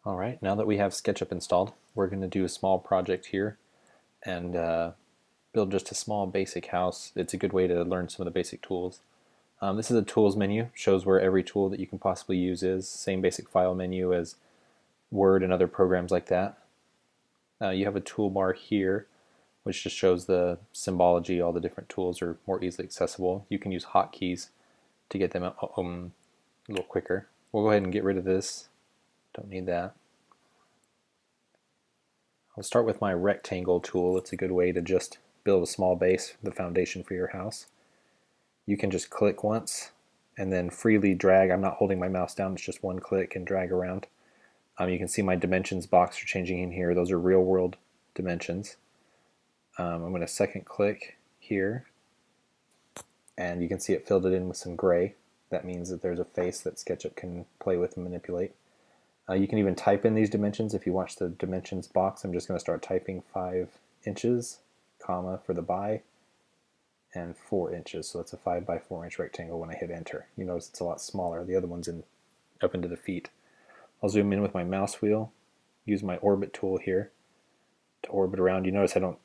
Alright, now that we have SketchUp installed, we're going to do a small project here and build just a small basic house. It's a good way to learn some of the basic tools. This is a tools menu, shows where every tool that you can possibly use is. Same basic file menu as Word and other programs like that. You have a toolbar here, which just shows the symbology. All the different tools are more easily accessible. You can use hotkeys to get them a little quicker. We'll go ahead and get rid of this. Don't need that. I'll start with my rectangle tool. It's a good way to just build a small base, the foundation for your house. You can just click once and then freely drag. I'm not holding my mouse down, it's just one click and drag around. You can see my dimensions box are changing in here. Those are real world dimensions. I'm going to second click here and you can see it filled it in with some gray. That means that there's a face that SketchUp can play with and manipulate. You can even type in these dimensions. If you watch the dimensions box, I'm just going to start typing 5 inches, comma for the by, and 4 inches. So it's a 5 by 4 inch rectangle when I hit enter. You notice it's a lot smaller. The other one's up into the feet. I'll zoom in with my mouse wheel, use my orbit tool here to orbit around. You notice I don't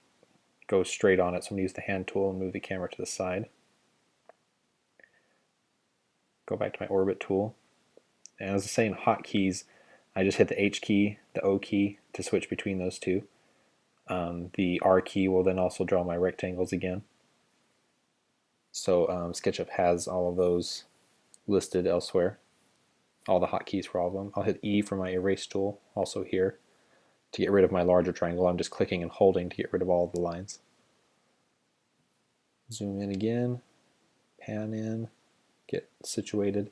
go straight on it, so I'm going to use the hand tool and move the camera to the side. Go back to my orbit tool. And as I say in hotkeys, I just hit the H key, the O key to switch between those two. The R key will then also draw my rectangles again. So SketchUp has all of those listed elsewhere, all the hotkeys for all of them. I'll hit E for my erase tool, also here. To get rid of my larger triangle, I'm just clicking and holding to get rid of all of the lines. Zoom in again, pan in, get situated.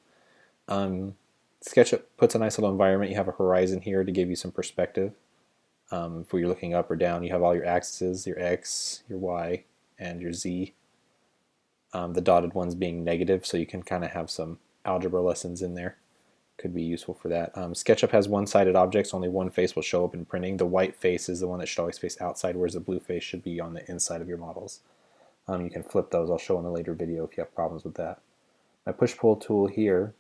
SketchUp puts a nice little environment. You have a horizon here to give you some perspective. If you're looking up or down, you have all your axes, your X, your Y, and your Z. The dotted ones being negative, so you can kind of have some algebra lessons in there. Could be useful for that. SketchUp has one-sided objects. Only one face will show up in printing. The white face is the one that should always face outside, whereas the blue face should be on the inside of your models. You can flip those. I'll show in a later video if you have problems with that. My push-pull tool here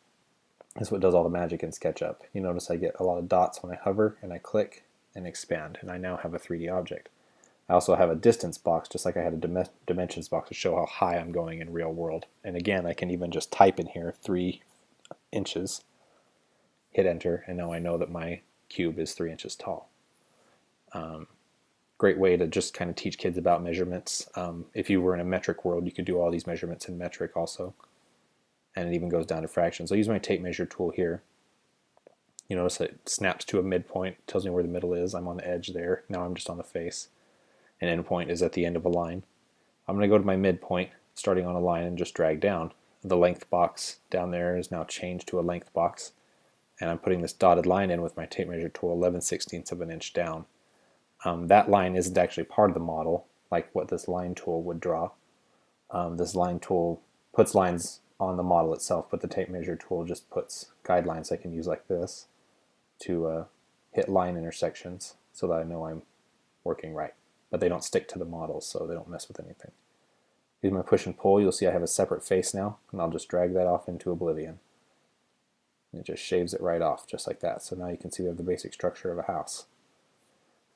is what does all the magic in SketchUp. You notice I get a lot of dots when I hover and I click and expand, and I now have a 3D object. I also have a distance box, just like I had a dimensions box to show how high I'm going in real world. And again, I can even just type in here 3 inches, hit enter, and now I know that my cube is 3 inches tall. Great way to just kind of teach kids about measurements. If you were in a metric world, you could do all these measurements in metric also. And it even goes down to fractions. I'll use my tape measure tool here. You notice it snaps to a midpoint, tells me where the middle is. I'm on the edge there. Now I'm just on the face. An endpoint is at the end of a line. I'm going to go to my midpoint, starting on a line, and just drag down. The length box down there is now changed to a length box. And I'm putting this dotted line in with my tape measure tool 11/16 of an inch down. That line isn't actually part of the model, like what this line tool would draw. This line tool puts lines on the model itself, but the tape measure tool just puts guidelines I can use like this to hit line intersections so that I know I'm working right. But they don't stick to the model, so they don't mess with anything. Use my push and pull. You'll see I have a separate face now, and I'll just drag that off into oblivion. And it just shaves it right off, just like that. So now you can see we have the basic structure of a house.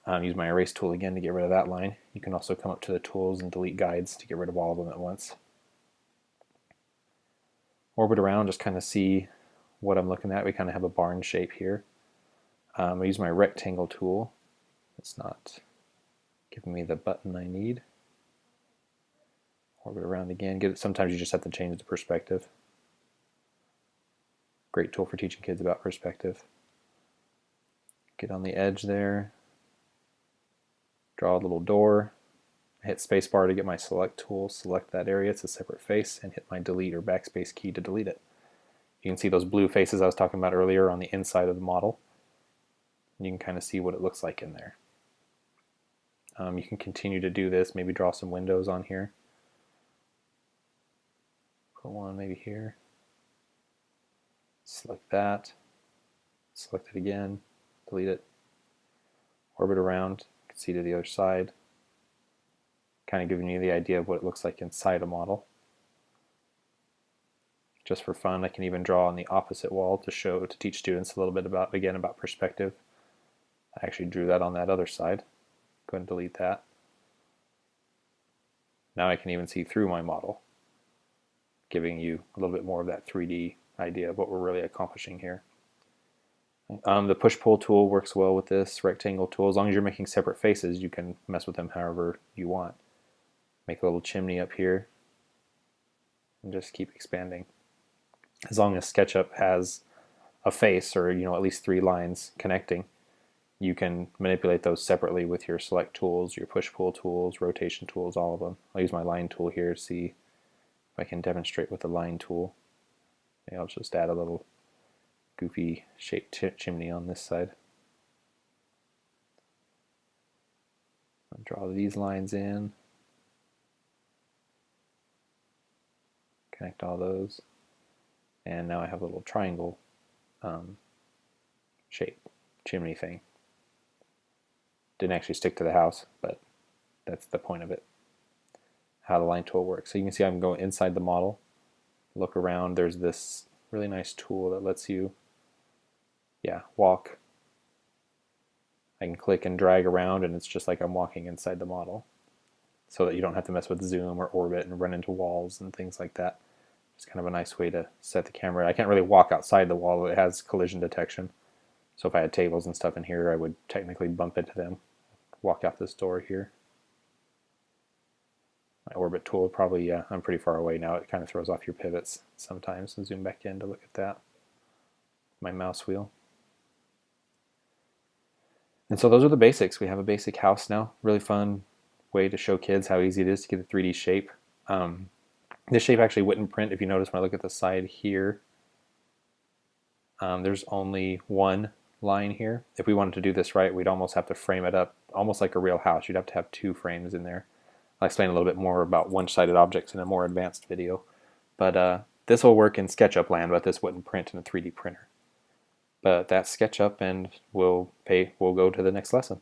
Use my erase tool again to get rid of that line. You can also come up to the tools and delete guides to get rid of all of them at once. Orbit around, just kind of see what I'm looking at. We kind of have a barn shape here. I use my rectangle tool. It's not giving me the button I need. Orbit around again. Sometimes you just have to change the perspective. Great tool for teaching kids about perspective. Get on the edge there. Draw a little door. Hit spacebar to get my select tool, select that area, it's a separate face, and hit my delete or backspace key to delete it. You can see those blue faces I was talking about earlier on the inside of the model. You can kind of see what it looks like in there. You can continue to do this, maybe draw some windows on here. Put one maybe here. Select that. Select it again. Delete it. Orbit around. You can see to the other side. Kind of giving you the idea of what it looks like inside a model. Just for fun, I can even draw on the opposite wall to teach students a little bit about perspective. I actually drew that on that other side. Go ahead and delete that. Now I can even see through my model, giving you a little bit more of that 3D idea of what we're really accomplishing here. The push-pull tool works well with this rectangle tool. As long as you're making separate faces, you can mess with them however you want. Make a little chimney up here and just keep expanding. As long as SketchUp has a face, or at least 3 lines connecting, you can manipulate those separately with your select tools, your push-pull tools, rotation tools, all of them. I'll use my line tool here to see if I can demonstrate with the line tool. Maybe I'll just add a little goofy shaped chimney on this side. I'll draw these lines in, connect all those, and now I have a little triangle shape chimney thing. Didn't actually stick to the house, but that's the point of it, how the line tool works. So you can see I'm going inside the model, look around, there's this really nice tool that lets you walk. I can click and drag around and it's just like I'm walking inside the model, so that you don't have to mess with zoom or orbit and run into walls and things like that. It's kind of a nice way to set the camera. I can't really walk outside the wall. It has collision detection, so if I had tables and stuff in here, I would technically bump into them. Walk out this door here. My orbit tool, probably, I'm pretty far away now. It kind of throws off your pivots sometimes. And zoom back in to look at that. My mouse wheel. And so those are the basics. We have a basic house now. Really fun way to show kids how easy it is to get a 3D shape. This shape actually wouldn't print. If you notice when I look at the side here, there's only one line here. If we wanted to do this right, we'd almost have to frame it up, almost like a real house. You'd have to have 2 frames in there. I'll explain a little bit more about one-sided objects in a more advanced video. But this will work in SketchUp land, but this wouldn't print in a 3D printer. But that's SketchUp, and we'll go to the next lesson.